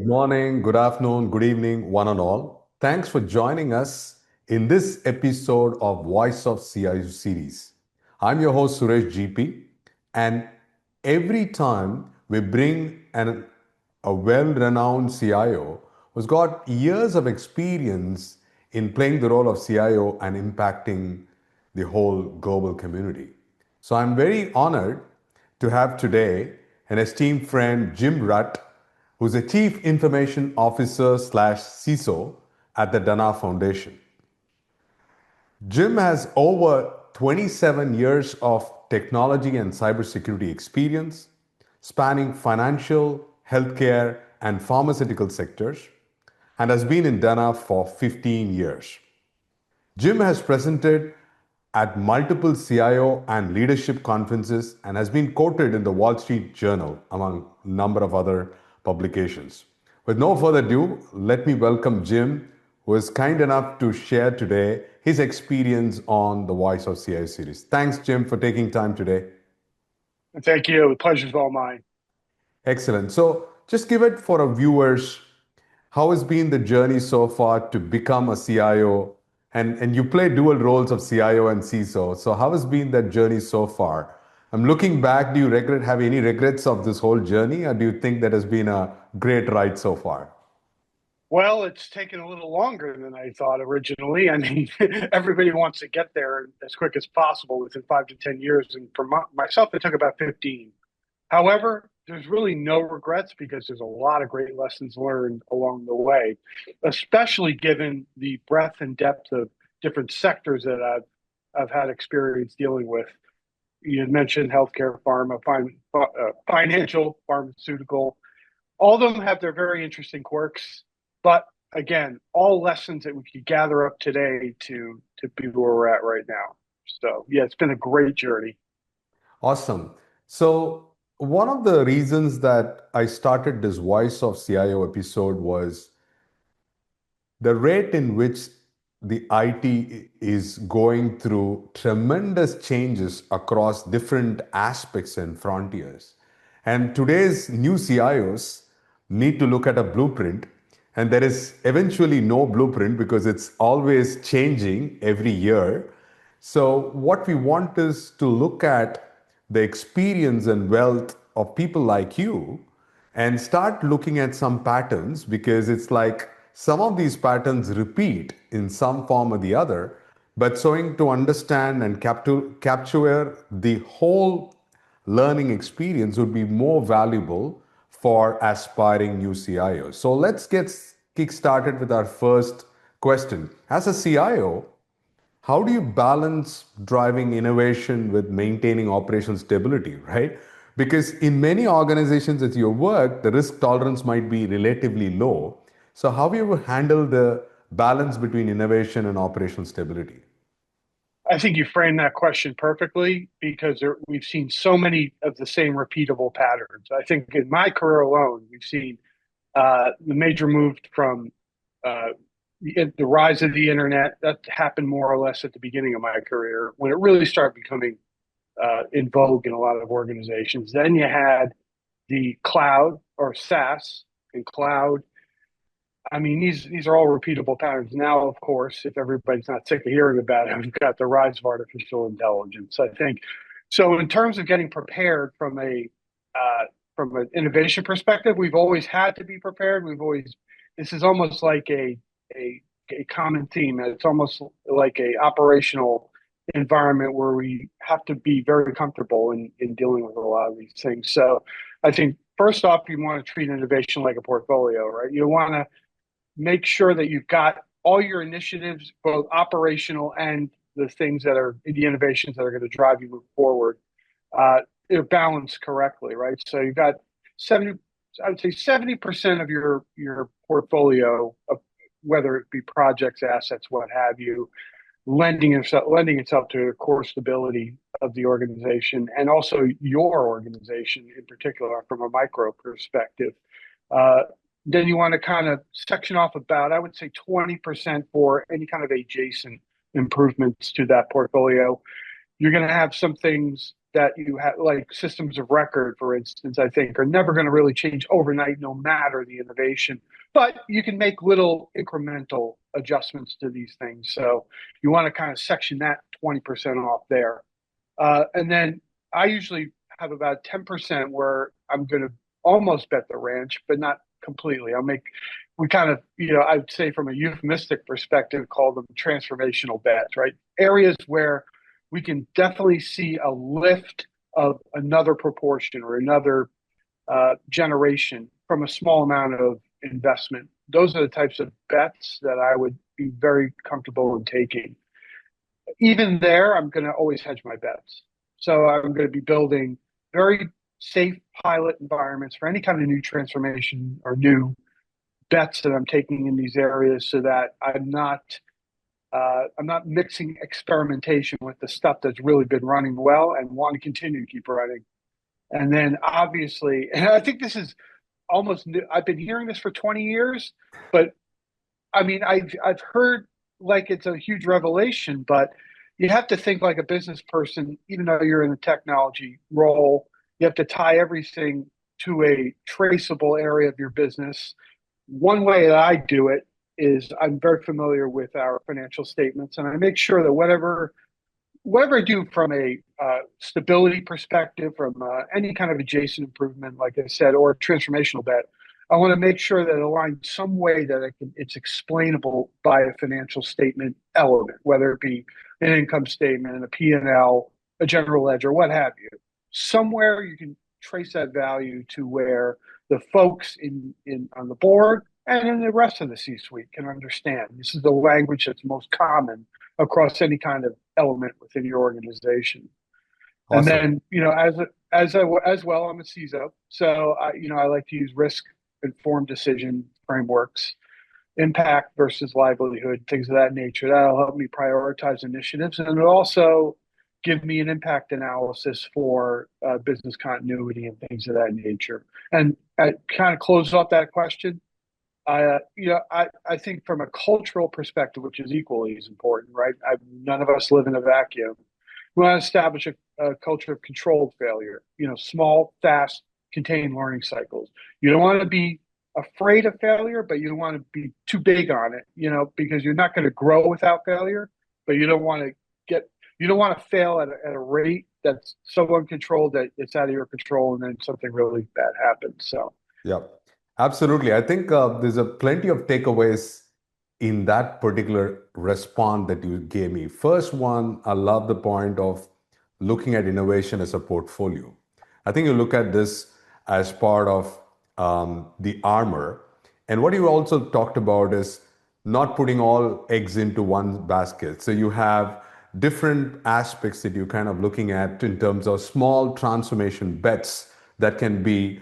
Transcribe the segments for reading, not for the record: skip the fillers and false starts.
Good morning, good afternoon, good evening, one and all. Thanks for joining us in this episode of Voice of CIO series. I'm your host Suresh GP, and every time we bring a well-renowned CIO who's got years of experience in playing the role of CIO and impacting the whole global community. So I'm very honored to have today an esteemed friend, Jim Rutt, who's a Chief Information Officer slash CISO at the Dana Foundation. Jim has over 27 years of technology and cybersecurity experience, spanning financial, healthcare, and pharmaceutical sectors, and has been in Dana for 15 years. Jim has presented at multiple CIO and leadership conferences and has been quoted in the Wall Street Journal, among a number of other publications. With no further ado, let me welcome Jim, who is kind enough to share today his experience on the Voice of CIO series. Thanks, Jim, for taking time today. Thank you. The pleasure's all mine. Excellent. So, just give it for our viewers. How has been the journey so far to become a CIO? And you play dual roles of CIO and CISO. So how has been that journey so far? I'm looking back. Do you have any regrets of this whole journey, or do you think that has been a great ride so far? Well, it's taken a little longer than I thought originally. I mean, everybody wants to get there as quick as possible within 5 to 10 years. And for myself, it took about 15. However, there's really no regrets because there's a lot of great lessons learned along the way, especially given the breadth and depth of different sectors that I've had experience dealing with. You had mentioned healthcare, pharma, financial, pharmaceutical. All of them have their very interesting quirks, but again, all lessons that we could gather up today to be where we're at right now. So yeah, it's been a great journey. Awesome. So one of the reasons that I started this Voice of CIO episode was the rate in which the IT is going through tremendous changes across different aspects and frontiers. And today's new CIOs need to look at a blueprint, and there is eventually no blueprint because it's always changing every year. So, what we want is to look at the experience and wealth of people like you and start looking at some patterns, because it's like some of these patterns repeat in some form or the other, but showing to understand and capture the whole learning experience would be more valuable for aspiring new CIOs. So let's get kick started with our first question. As a CIO, how do you balance driving innovation with maintaining operational stability, right? Because in many organizations at your work, the risk tolerance might be relatively low. So, how do you handle the balance between innovation and operational stability? I think you framed that question perfectly because we've seen so many of the same repeatable patterns. I think in my career alone, we've seen the major move from uh, the rise of the internet. That happened more or less at the beginning of my career when it really started becoming in vogue in a lot of organizations. Then you had the cloud or SaaS and cloud. I mean, these are all repeatable patterns. Now, of course, if everybody's not sick of hearing about it, we've got the rise of artificial intelligence. I think so. In terms of getting prepared from an innovation perspective, we've always had to be prepared. We've always this is almost like a a common theme. It's almost like a operational environment where we have to be very comfortable in dealing with a lot of these things. So, I think first off, you want to treat innovation like a portfolio, right? You want to make sure that you've got all your initiatives, both operational and the things that are the innovations that are going to drive you move forward, uh, they're balanced correctly, right? So you've got 70, I would say 70% of your portfolio of whether it be projects, assets, what have you, lending itself to the core stability of the organization and also your organization in particular from a micro perspective. Uh, then you want to kind of section off about, I would say 20% for any kind of adjacent improvements to that portfolio. You're going to have some things that you have, like systems of record, for instance, I think are never going to really change overnight, no matter the innovation. But you can make little incremental adjustments to these things. So you want to kind of section that 20% off there. And then I usually have about 10% where I'm going to almost bet the ranch, but not completely. We kind of, I'd say from a euphemistic perspective, call them transformational bets, right? Areas where we can definitely see a lift of another proportion or another generation from a small amount of investment. Those are the types of bets that I would be very comfortable in taking. Even there, I'm going to always hedge my bets. So I'm going to be building very safe pilot environments for any kind of new transformation or new bets that I'm taking in these areas, so that I'm not mixing experimentation with the stuff that's really been running well and want to continue to keep running. And then obviously, and I think this is almost new. I've been hearing this for 20 years, but I mean, I've heard like it's a huge revelation, but you have to think like a business person, even though you're in a technology role. You have to tie everything to a traceable area of your business. One way that I do it is I'm very familiar with our financial statements, and I make sure that whatever I do from a stability perspective, from any kind of adjacent improvement, like I said, or transformational bet, I want to make sure that it aligns some way that it's explainable by a financial statement element, whether it be an income statement, a P&L, a general ledger, what have you. Somewhere you can trace that value to where the folks in on the board and in the rest of the C-suite can understand. This is the language that's most common across any kind of element within your organization. And Awesome. then, as well, I'm a CISO, so I like to use risk informed decision frameworks, impact versus livelihood, things of that nature. That'll help me prioritize initiatives, and it'll also give me an impact analysis for business continuity and things of that nature. And I kind of close off that question. I think from a cultural perspective, which is equally as important, right? None of us live in a vacuum. We want to establish a culture of controlled failure. Small, fast, contained learning cycles. You don't want to be afraid of failure, but you don't want to be too big on it. Because you're not going to grow without failure. But you don't want to fail at a rate that's so uncontrolled that it's out of your control, and then something really bad happens. So. Yeah, absolutely. I think there's a plenty of takeaways in that particular response that you gave me. First one, I love the point of looking at innovation as a portfolio. I think you look at this as part of the armor. And what you also talked about is not putting all eggs into one basket. So you have different aspects that you're kind of looking at in terms of small transformation bets that can be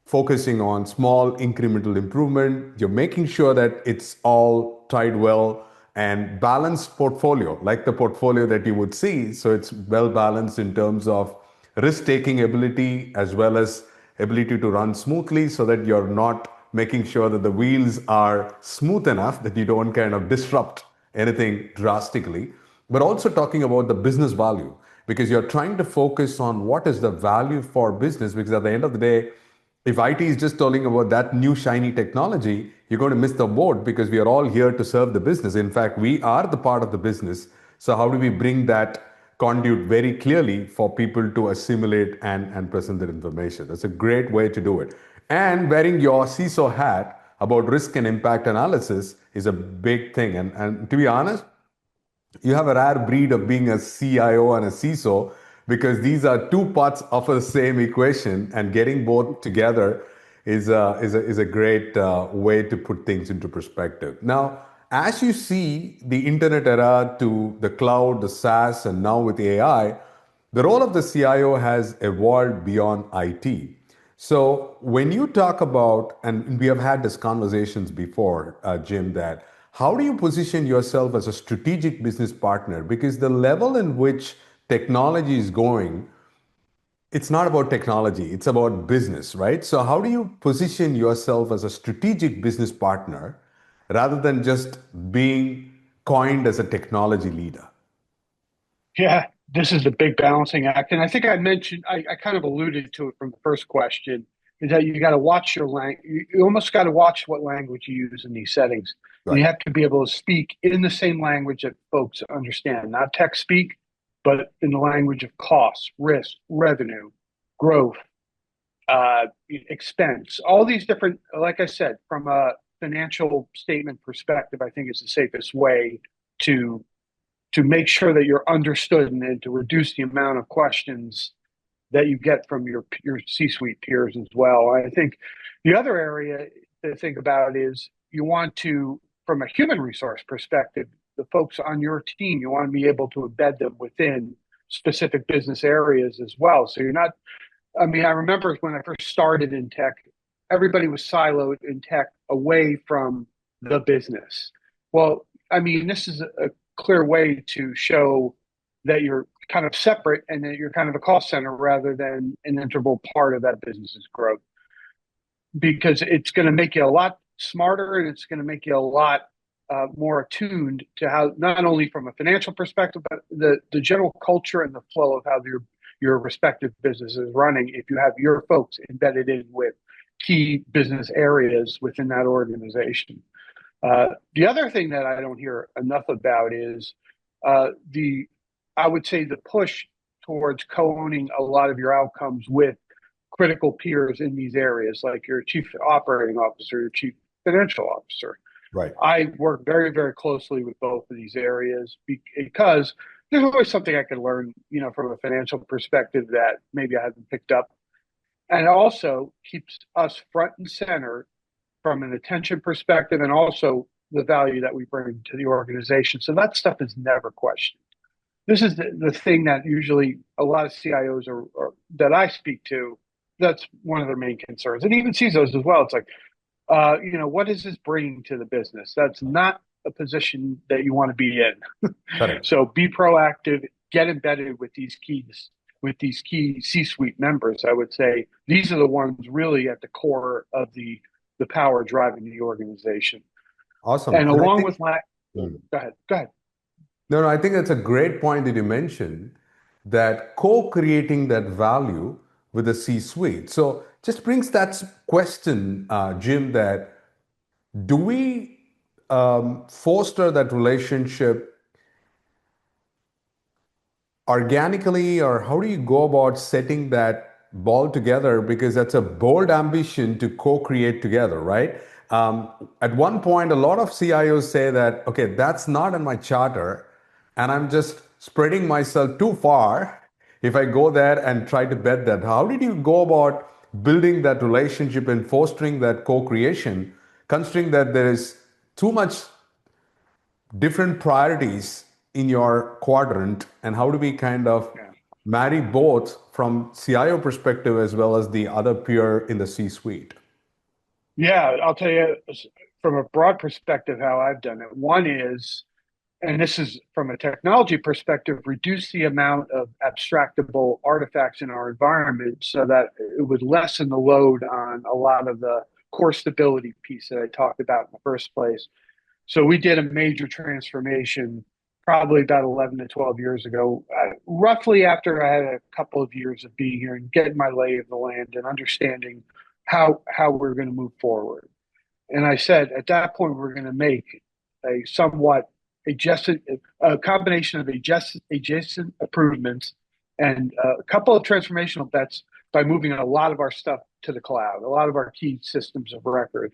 focusing on small incremental improvement. You're making sure that it's all tied well and balanced portfolio, like the portfolio that you would see. So it's well balanced in terms of risk-taking ability as well as ability to run smoothly, so that you're not making sure that the wheels are smooth enough that you don't kind of disrupt anything drastically. But also talking about the business value, because you're trying to focus on what is the value for business, because at the end of the day, if IT is just telling about that new shiny technology, you're going to miss the boat, because we are all here to serve the business. In fact, we are the part of the business. So how do we bring that conduit very clearly for people to assimilate and present their information? That's a great way to do it. And wearing your CISO hat about risk and impact analysis is a big thing. And to be honest, you have a rare breed of being a CIO and a CISO, because these are two parts of the same equation, and getting both together is a great way to put things into perspective. Now, as you see the internet era to the cloud, the SaaS, and now with AI, the role of the CIO has evolved beyond IT. So when you talk about, and we have had these conversations before, Jim, that how do you position yourself as a strategic business partner? Because the level in which technology is going, it's not about technology, it's about business, right? So how do you position yourself as a strategic business partner rather than just being coined as a technology leader? Yeah. this is a big balancing act. And I think I mentioned, I kind of alluded to it from the first question, is that you got to watch your language. You almost got to watch what language you use in these settings. And you Right. have to be able to speak in the same language that folks understand, not tech speak, but in the language of cost, risk, revenue, growth, expense, all these different, like I said, from a financial statement perspective, I think is the safest way to to make sure that you're understood and to reduce the amount of questions that you get from your C-suite peers as well. I think the other area to think about is you want to, from a human resource perspective, the folks on your team, you want to be able to embed them within specific business areas as well. So you're not, I mean, I remember when I first started in tech, everybody was siloed in tech away from the business. Well, I mean, this is a clear way to show that you're kind of separate and that you're kind of a cost center rather than an integral part of that business's growth, because it's going to make you a lot smarter and it's going to make you a lot more attuned to how, not only from a financial perspective, but the general culture and the flow of how your respective business is running if you have your folks embedded in with key business areas within that organization. The other thing that I don't hear enough about is the, I would say, the push towards co-owning a lot of your outcomes with critical peers in these areas, like your chief operating officer, your chief financial officer. Right. I work very, very closely with both of these areas because there's always something I can learn, from a financial perspective that maybe I haven't picked up. And it also keeps us front and center from an attention perspective and also the value that we bring to the organization. So that stuff is never questioned. This is the thing that usually a lot of CIOs are that I speak to, that's one of their main concerns. And even CISOs as well. It's like, what is this bringing to the business? That's not a position that you want to be in. Correct. So be proactive, get embedded with these key C-suite members. I would say these are the ones really at the core of the power driving the organization. Awesome. And And I along think, with my, mm. go ahead. No, no, I think that's a great point that you mentioned, that co-creating that value with the C-suite. So just brings that question, Jim, that do we foster that relationship organically, or how do you go about setting that ball together? Because that's a bold ambition to co-create together, right? At one point, a lot of CIOs say that, okay, that's not in my charter, and I'm just spreading myself too far if I go there and try to bet that. How did you go about building that relationship and fostering that co-creation, considering that there is too much different priorities in your quadrant, and how do we kind of Yeah. marry both from CIO perspective as well as the other peer in the C-suite? Yeah, I'll tell you from a broad perspective how I've done it. One is, and this is from a technology perspective, reduce the amount of abstractable artifacts in our environment so that it would lessen the load on a lot of the core stability piece that I talked about in the first place. So we did a major transformation probably about 11 to 12 years ago, roughly after I had a couple of years of being here and getting my lay of the land and understanding how we're going to move forward. And I said at that point we're going to make a somewhat adjusted, a combination of adjacent improvements and a couple of transformational bets by moving a lot of our stuff to the cloud, a lot of our key systems of record,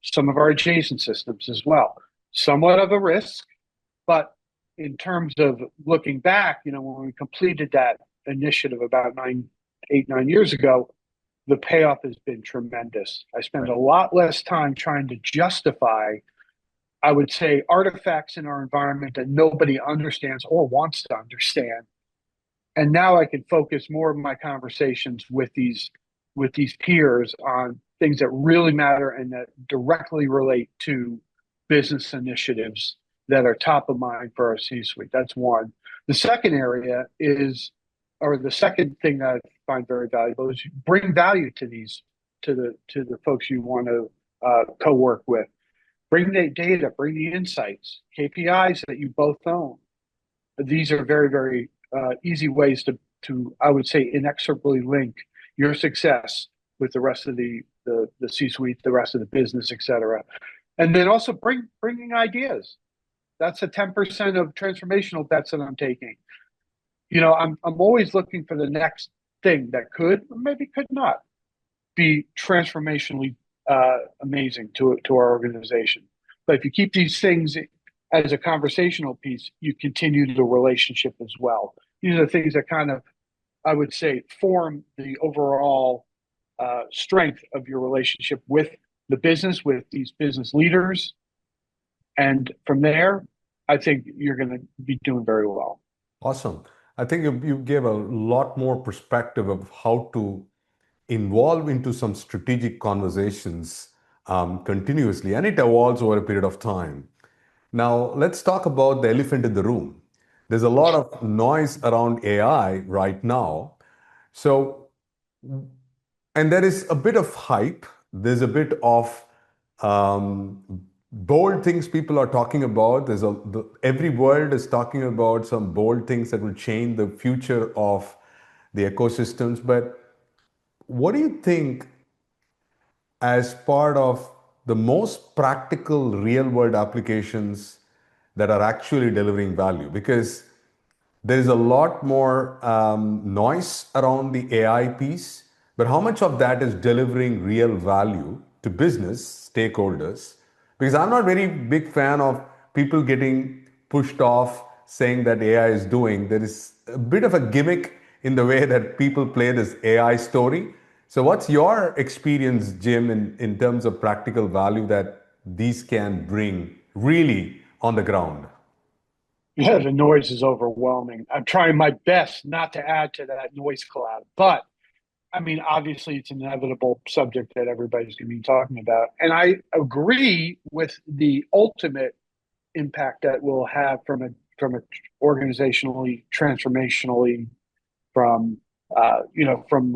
some of our adjacent systems as well. Somewhat of a risk, but in terms of looking back, when we completed that initiative about 9 years ago, the payoff has been tremendous. I spend a lot less time trying to justify, I would say, artifacts in our environment that nobody understands or wants to understand. And now I can focus more of my conversations with these peers on things that really matter and that directly relate to business initiatives that are top of mind for our C-suite. That's one. The second area is, or the second thing that I find very valuable is bring value to the folks you want to co-work with. Bring the data, bring the insights, KPIs that you both own. These are very, very easy ways to I would say inexorably link your success with the rest of the C-suite, the rest of the business, et cetera. And then also bringing ideas. That's a 10% of transformational bets that I'm taking. I'm always looking for the next thing that could, or maybe could not, be transformationally amazing to our organization. But if you keep these things as a conversational piece, you continue the relationship as well. These are the things that kind of, I would say, form the overall strength of your relationship with the business, with these business leaders. And from there, I think you're going to be doing very well. Awesome. I think you gave a lot more perspective of how to involve into some strategic conversations continuously, and it evolves over a period of time. Now, let's talk about the elephant in the room. There's a lot of noise around AI right now. So, and there is a bit of hype. There's a bit of bold things people are talking about. Every world is talking about some bold things that will change the future of the ecosystems. But what do you think as part of the most practical real world applications that are actually delivering value? Because there is a lot more noise around the AI piece, but how much of that is delivering real value to business stakeholders? Because I'm not very big fan of people getting pushed off saying that AI is doing. There is a bit of a gimmick in the way that people play this AI story. So what's your experience, Jim, in terms of practical value that these can bring really on the ground? Yeah, the noise is overwhelming. I'm trying my best not to add to that noise cloud, but I mean, obviously, it's an inevitable subject that everybody's going to be talking about. And I agree with the ultimate impact that we'll have from a organizationally, transformationally, from from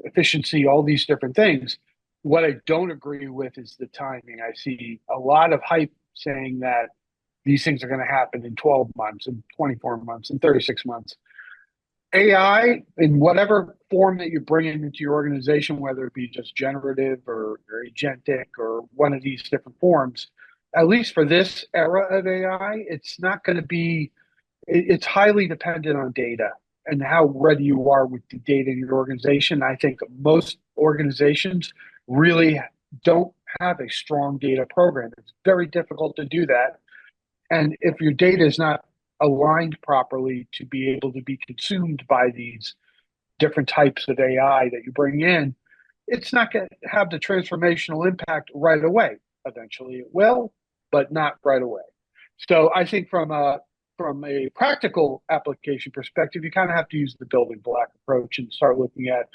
efficiency, all these different things. What I don't agree with is the timing. I see a lot of hype saying that these things are going to happen in 12 months, and 24 months, and 36 months. AI, in whatever form that you bring it into your organization, whether it be just generative or agentic or one of these different forms, at least for this era of AI, it's not going to be, it's highly dependent on data and how ready you are with the data in your organization. I think most organizations really don't have a strong data program. It's very difficult to do that. And if your data is not aligned properly to be able to be consumed by these different types of AI that you bring in, it's not going to have the transformational impact right away. Eventually it will, but not right away. So I think from a practical application perspective, you kind of have to use the building block approach and start looking at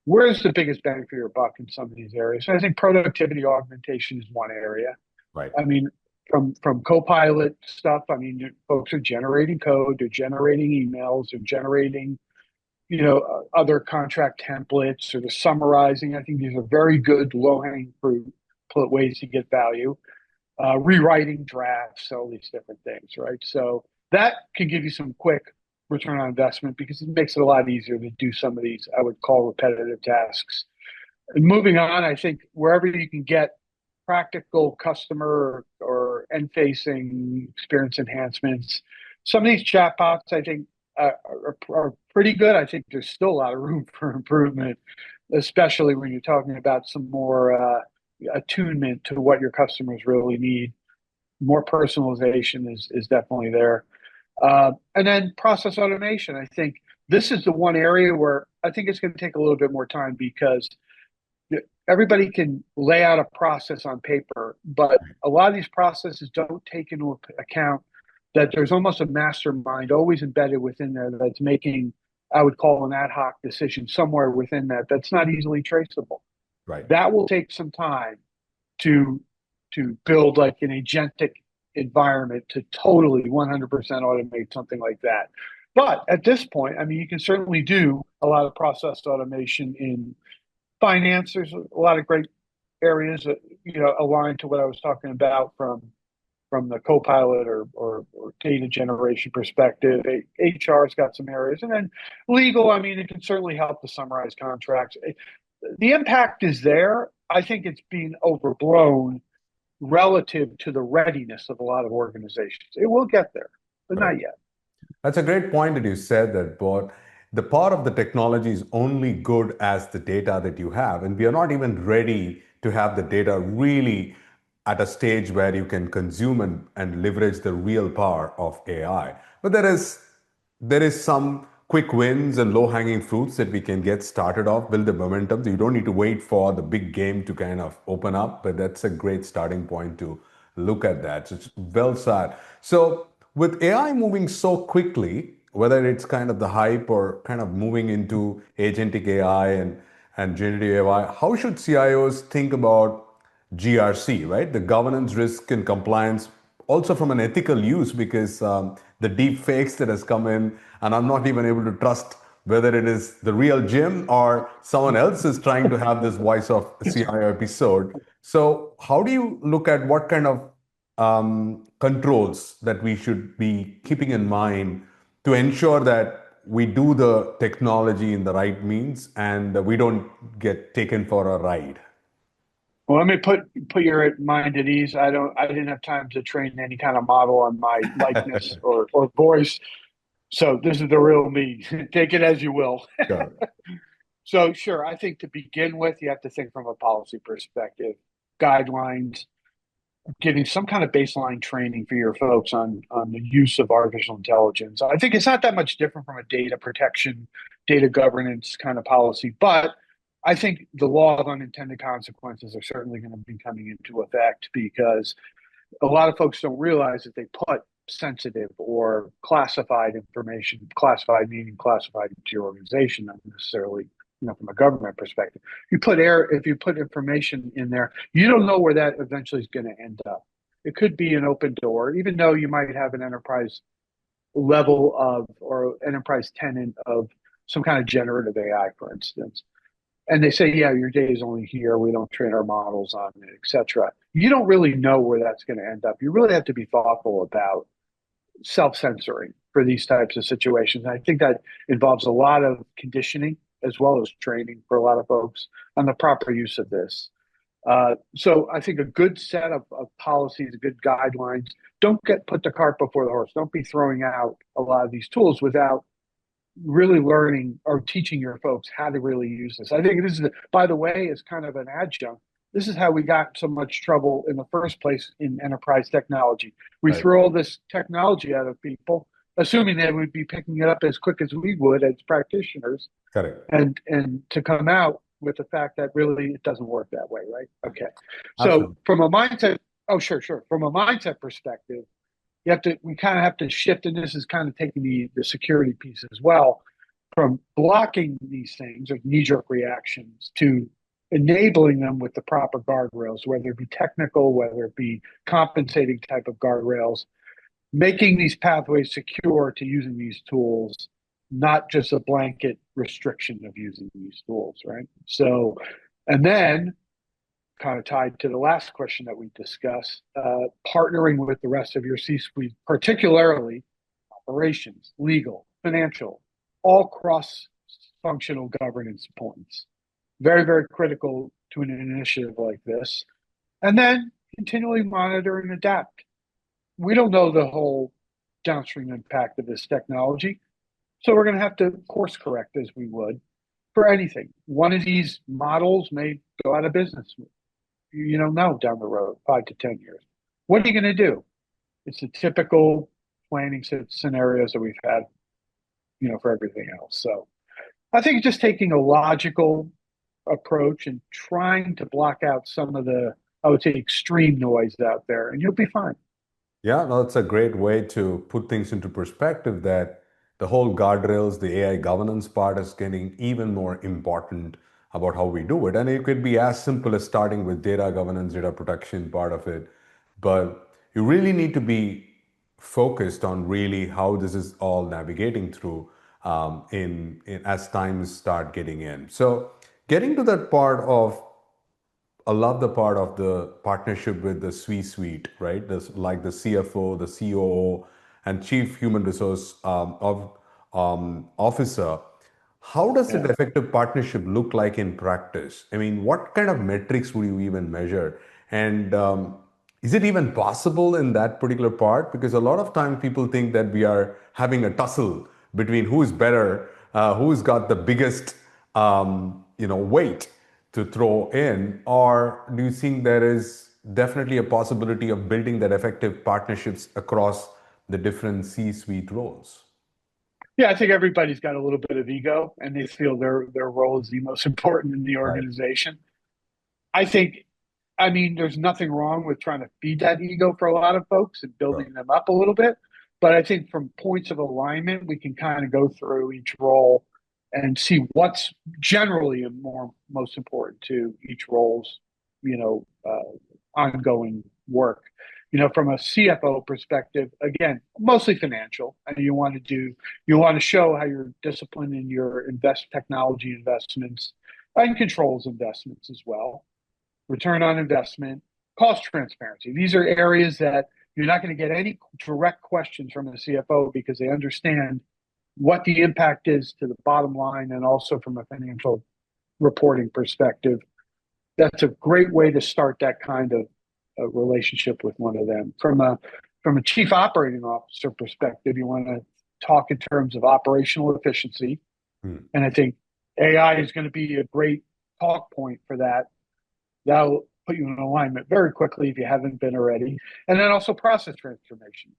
where's the biggest bang for your buck in some of these areas. So I think productivity augmentation is one area. Right. I mean, from Copilot stuff, I mean, folks are generating code, they're generating emails, they're generating, other contract templates, or they're summarizing. I think these are very good low-hanging fruit ways to get value. Rewriting drafts, all these different things, right? So that can give you some quick return on investment because it makes it a lot easier to do some of these, I would call, repetitive tasks. And moving on, I think wherever you can get practical customer or end-facing experience enhancements, some of these chatbots, I think, are pretty good. I think there's still a lot of room for improvement, especially when you're talking about some more attunement to what your customers really need. More personalization is definitely there. And then process automation. I think this is the one area where I think it's going to take a little bit more time because everybody can lay out a process on paper, but a lot of these processes don't take into account that there's almost a mastermind always embedded within there that's making, I would call, an ad hoc decision somewhere within that that's not easily traceable. Right. That will take some time to build like an agentic environment to totally 100% automate something like that. But at this point, I mean, you can certainly do a lot of process automation in finance. There's a lot of great areas that aligned to what I was talking about, from from the co-pilot or data generation perspective. HR's got some areas, and then legal. I mean, it can certainly help to summarize contracts. The impact is there. I think it's being overblown relative to the readiness of a lot of organizations. It will get there, but Right. not yet. That's a great point that you said that, but the part of the technology is only good as the data that you have. And we are not even ready to have the data really at a stage where you can consume and leverage the real power of AI. But there is some quick wins and low-hanging fruits that we can get started off, build the momentum. So you don't need to wait for the big game to kind of open up, but that's a great starting point to look at that. So it's well said. So with AI moving so quickly, whether it's kind of the hype or kind of moving into agentic AI and generative AI, how should CIOs think about GRC, right? The governance, risk, and compliance, also from an ethical use, because the deep fakes that has come in, and I'm not even able to trust whether it is the real Jim or someone else is trying to have this voice of CIO episode. So, how do you look at what kind of controls that we should be keeping in mind to ensure that we do the technology in the right means and we don't get taken for a ride? Well, let me put your mind at ease. I didn't have time to train any kind of model on my likeness or voice. So this is the real me. Take it as you will. Sure. So sure, I think to begin with, you have to think from a policy perspective, guidelines, getting some kind of baseline training for your folks on the use of artificial intelligence. I think it's not that much different from a data protection, data governance kind of policy, but I think the law of unintended consequences are certainly going to be coming into effect because a lot of folks don't realize that they put sensitive or classified information, classified meaning classified into your organization, not necessarily, from a government perspective. If you put information in there, you don't know where that eventually is going to end up. It could be an open door, even though you might have an enterprise level of or enterprise tenant of some kind of generative AI, for instance. And they say, yeah, your data is only here. We don't train our models on it, et cetera. You don't really know where that's going to end up. You really have to be thoughtful about self-censoring for these types of situations. And I think that involves a lot of conditioning as well as training for a lot of folks on the proper use of this. So I think a good set of policies, good guidelines, don't put the cart before the horse. Don't be throwing out a lot of these tools without really learning or teaching your folks how to really use this. I think this is, by the way, is kind of an adjunct. This is how we got so much trouble in the first place in enterprise technology. We Right. threw all this technology at of people, assuming they would be picking it up as quick as we would as practitioners, Correct. and to come out with the fact that really it doesn't work that way, right? Okay. So Absolutely. from a mindset, oh sure, sure. From a mindset perspective, we kind of have to shift, and this is kind of taking the security piece as well, from blocking these things or knee-jerk reactions to enabling them with the proper guardrails, whether it be technical, whether it be compensating type of guardrails, making these pathways secure to using these tools, not just a blanket restriction of using these tools, right? So, and then kind of tied to the last question that we discussed, partnering with the rest of your C-suite, particularly operations, legal, financial, all cross-functional governance points. Very, very critical to an initiative like this. And then continually monitor and adapt. We don't know the whole downstream impact of this technology, so we're going to have to course correct as we would for anything. One of these models may go out of business. You don't know down the road, 5 to 10 years. What are you going to do? It's the typical planning scenarios that we've had, for everything else. So I think just taking a logical approach and trying to block out some of the, I would say, extreme noise out there, and you'll be fine. Yeah, no, that's a great way to put things into perspective that the whole guardrails, the AI governance part is getting even more important about how we do it. And it could be as simple as starting with data governance, data protection part of it. But you really need to be focused on really how this is all navigating through in as times start getting in. So getting to that part of I love the part of the partnership with the C-suite, right? This, like the CFO, the COO, and Chief Human Resource Officer. How does that Yeah. effective partnership look like in practice? I mean, what kind of metrics would you even measure? And is it even possible in that particular part? Because a lot of times people think that we are having a tussle between who is better, who's got the biggest, weight to throw in, or do you think there is definitely a possibility of building that effective partnerships across the different C-suite roles? Yeah, I think everybody's got a little bit of ego and they feel their role is the most important in the Right. organization. I think, I mean, there's nothing wrong with trying to feed that ego for a lot of folks and Sure. building them up a little bit. But I think from points of alignment, we can kind of go through each role and see what's generally most important to each role's, ongoing work. From a CFO perspective, again, mostly financial, and you want to show how you're disciplined in your technology investments and controls investments as well, return on investment, cost transparency. These are areas that you're not going to get any direct questions from the CFO because they understand what the impact is to the bottom line and also from a financial reporting perspective. That's a great way to start that kind of a relationship with one of them. From a chief operating officer perspective, you want to talk in terms of operational efficiency, Hmm. and I think AI is going to be a great talk point for that. That'll put you in alignment very quickly if you haven't been already. And then also process transformation.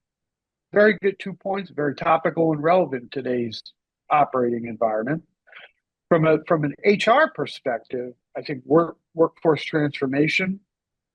Very good 2 points, very topical and relevant in today's operating environment. From an HR perspective, I think workforce transformation,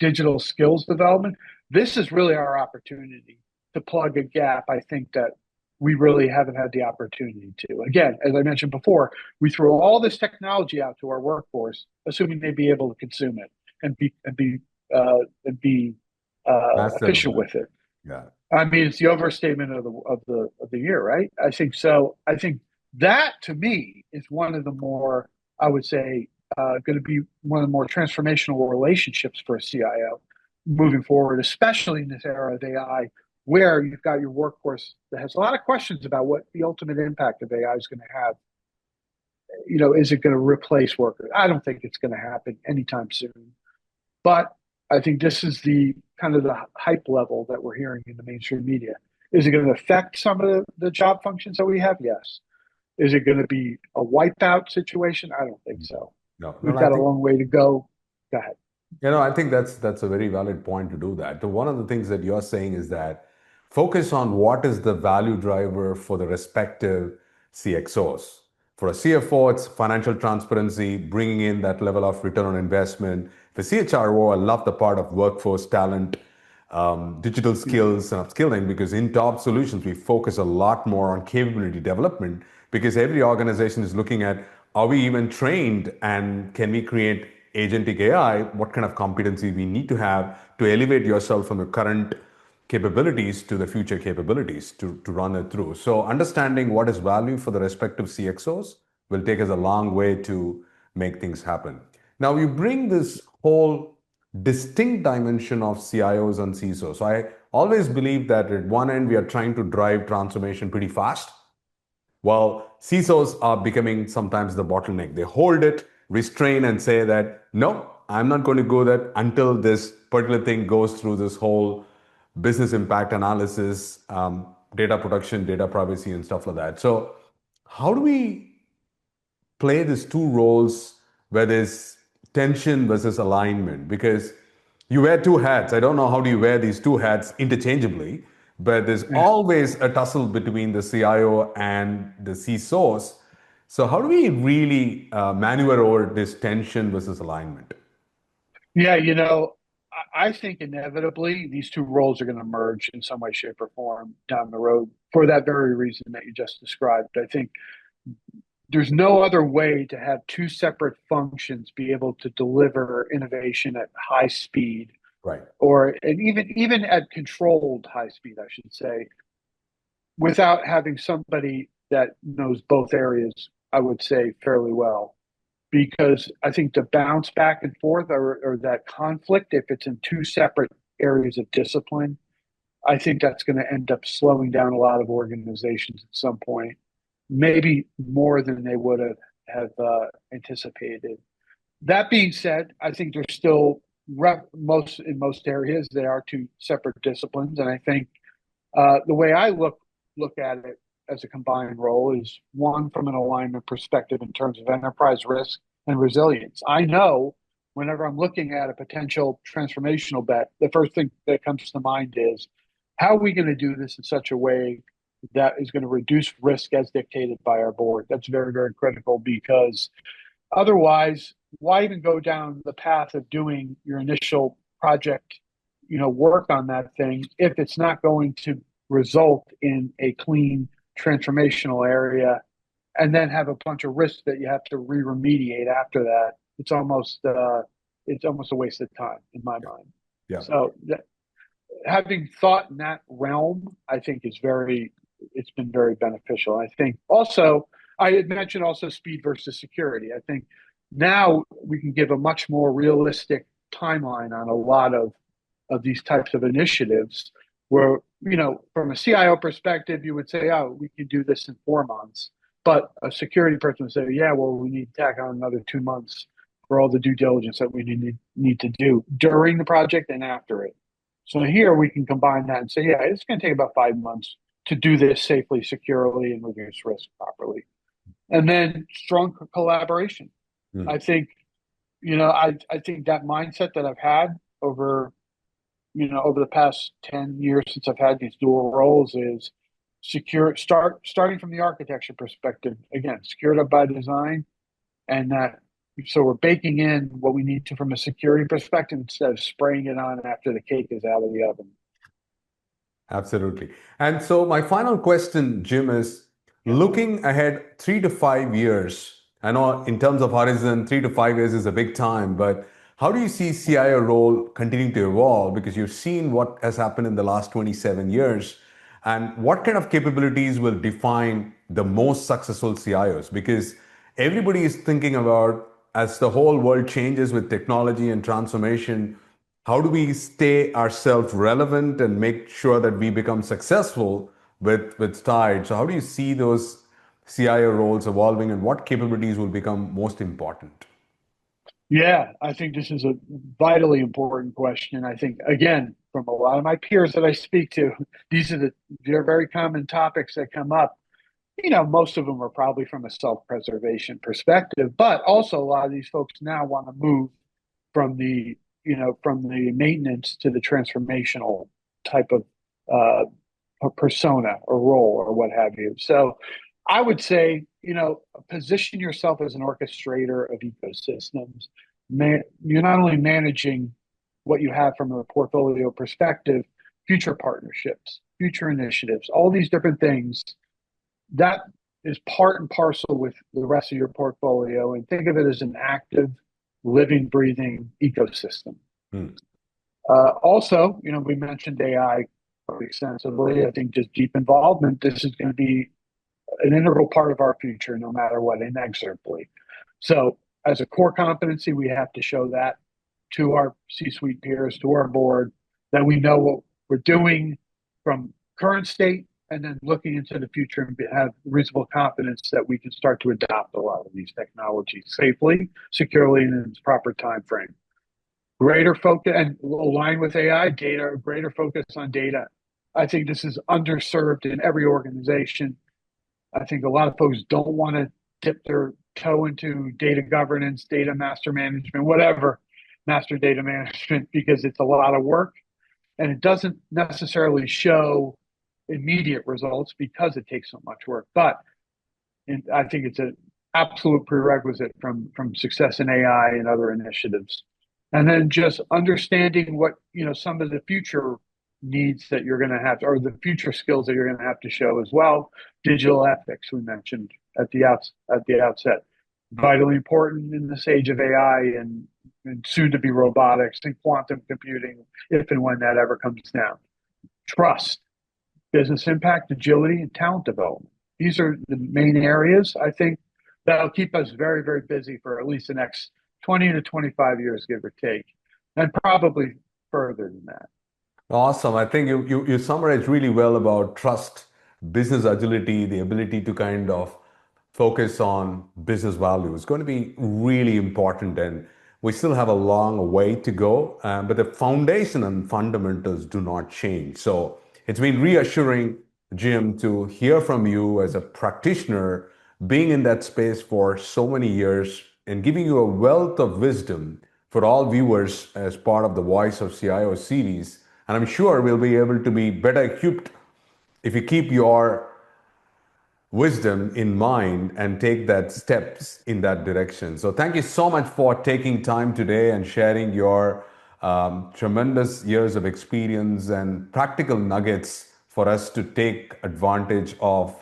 digital skills development, this is really our opportunity to plug a gap. I think that we really haven't had the opportunity to. Again, as I mentioned before, we throw all this technology out to our workforce, assuming they'd be able to consume it and be Massive. efficient with it. Yeah. I mean, it's the overstatement of the year, right? I think so. I think that to me is one of the more, I would say, going to be one of the more transformational relationships for a CIO moving forward, especially in this era of AI, where you've got your workforce that has a lot of questions about what the ultimate impact of AI is going to have. Is it going to replace workers? I don't think it's going to happen anytime soon. But I think this is the kind of the hype level that we're hearing in the mainstream media. Is it going to affect some of the job functions that we have? Yes. Is it going to be a wipeout situation? I don't think so. No, no, We've I got a think long way to go. Go ahead. I think that's a very valid point to do that. So one of the things that you're saying is that focus on what is the value driver for the respective CXOs. For a CFO, it's financial transparency, bringing in that level of return on investment. For CHRO, I love the part of workforce talent, digital Yeah. skills and upskilling, because in TaUB solutions, we focus a lot more on capability development because every organization is looking at, are we even trained and can we create agentic AI? What kind of competency we need to have to elevate yourself from the current capabilities to the future capabilities to run it through. So understanding what is value for the respective CXOs will take us a long way to make things happen. Now you bring this whole distinct dimension of CIOs and CISOs. So I always believe that at one end we are trying to drive transformation pretty fast, while CISOs are becoming sometimes the bottleneck. They hold it, restrain, and say that, no, I'm not going to go that until this particular thing goes through this whole business impact analysis, data protection, data privacy, and stuff like that. So, how do we play these two roles where there's tension versus alignment? Because you wear two hats. I don't know how do you wear these two hats interchangeably, but there's Yeah. always a tussle between the CIO and the CISOs. So how do we really maneuver over this tension versus alignment? Yeah, I think inevitably these two roles are going to merge in some way, shape, or form down the road for that very reason that you just described. I think there's no other way to have two separate functions be able to deliver innovation at high speed Right. or and even at controlled high speed, I should say, without having somebody that knows both areas, I would say fairly well. because I think the bounce back and forth or that conflict, if it's in two separate areas of discipline, I think that's going to end up slowing down a lot of organizations at some point, maybe more than they would have anticipated. That being said, I think there's still in most areas they are two separate disciplines, and I think the way I look at it as a combined role is one from an alignment perspective in terms of enterprise risk and resilience. I know whenever I'm looking at a potential transformational bet, the first thing that comes to mind is how are we going to do this in such a way that is going to reduce risk as dictated by our board? That's very, very critical because otherwise, why even go down the path of doing your initial project, work on that thing if it's not going to result in a clean transformational area and then have a bunch of risks that you have to remediate after that? It's almost a waste of time in my mind. Yeah. So having thought in that realm, I think it's been very beneficial. I think also, I had mentioned also speed versus security. I think now we can give a much more realistic timeline on a lot of these types of initiatives where, from a CIO perspective, you would say, oh, we can do this in 4 months. But a security person would say, yeah, well, we need to tack on another 2 months for all the due diligence that we need to do during the project and after it. So here we can combine that and say, yeah, it's going to take about 5 months to do this safely, securely, and reduce risk properly. And then strong collaboration. I think, I think that mindset that I've had over the past 10 years since I've had these dual roles is starting from the architecture perspective, again, secured up by design, and that so we're baking in what we need to from a security perspective instead of spraying it on after the cake is out of the oven. Absolutely. And so my final question, Jim, is looking ahead 3 to 5 years. I know in terms of horizon, 3 to 5 years is a big time, but how do you see CIO role continuing to evolve? Because you've seen what has happened in the last 27 years. And what kind of capabilities will define the most successful CIOs? Because everybody is thinking about, as the whole world changes with technology and transformation, how do we stay ourselves relevant and make sure that we become successful with TaUB? So how do you see those CIO roles evolving, and what capabilities will become most important? Yeah, I think this is a vitally important question. I think, again, from a lot of my peers that I speak to, they're very common topics that come up. Most of them are probably from a self-preservation perspective, but also a lot of these folks now want to move from the maintenance to the transformational type of persona or role or what have you. So I would say, position yourself as an orchestrator of ecosystems. You're not only managing what you have from a portfolio perspective, future partnerships, future initiatives, all these different things. That is part and parcel with the rest of your portfolio, and think of it as an active, living, breathing ecosystem. Also, we mentioned AI pretty extensively. I think just deep involvement, this is going to be an integral part of our future, no matter what, inexorably. So as a core competency, we have to show that to our C-suite peers, to our board, that we know what we're doing from current state and then looking into the future and have reasonable confidence that we can start to adopt a lot of these technologies safely, securely, and in its proper time frame. Greater focus and align with AI, greater focus on data. I think this is underserved in every organization. I think a lot of folks don't want to dip their toe into data governance, data master management, whatever, master data management, because it's a lot of work and it doesn't necessarily show immediate results because it takes so much work. But I think it's an absolute prerequisite from success in AI and other initiatives. And then just understanding what, some of the future needs that you're going to have, or the future skills that you're going to have to show as well. Digital ethics, we mentioned at the outset, vitally important in this age of AI and soon to be robotics and quantum computing, if and when that ever comes down. Trust, business impact, agility, and talent development. These are the main areas, I think, that'll keep us very, very busy for at least the next 20 to 25 years, give or take, and probably further than that. Awesome. I think you summarized really well about trust, business agility, the ability to kind of focus on business value. It's going to be really important, and we still have a long way to go, but the foundation and fundamentals do not change. So it's been reassuring, Jim, to hear from you as a practitioner, being in that space for so many years and giving you a wealth of wisdom for all viewers as part of the Voice of CIO series. And I'm sure we'll be able to be better equipped if you keep your wisdom in mind and take that steps in that direction. So thank you so much for taking time today and sharing your tremendous years of experience and practical nuggets for us to take advantage of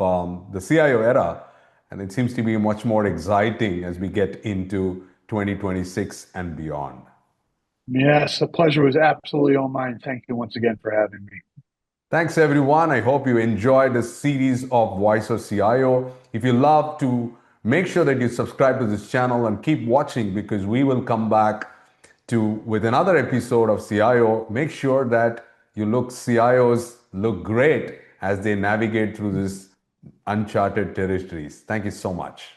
the CIO era. And it seems to be much more exciting as we get into 2026 and beyond. Yes, the pleasure was absolutely all mine. Thank you once again for having me. Thanks, everyone. I hope you enjoyed this series of Voice of CIO. If you love to, make sure that you subscribe to this channel and keep watching, because we will come back to with another episode of CIO. Make sure that you look CIOs look great as they navigate through this uncharted territories. Thank you so much.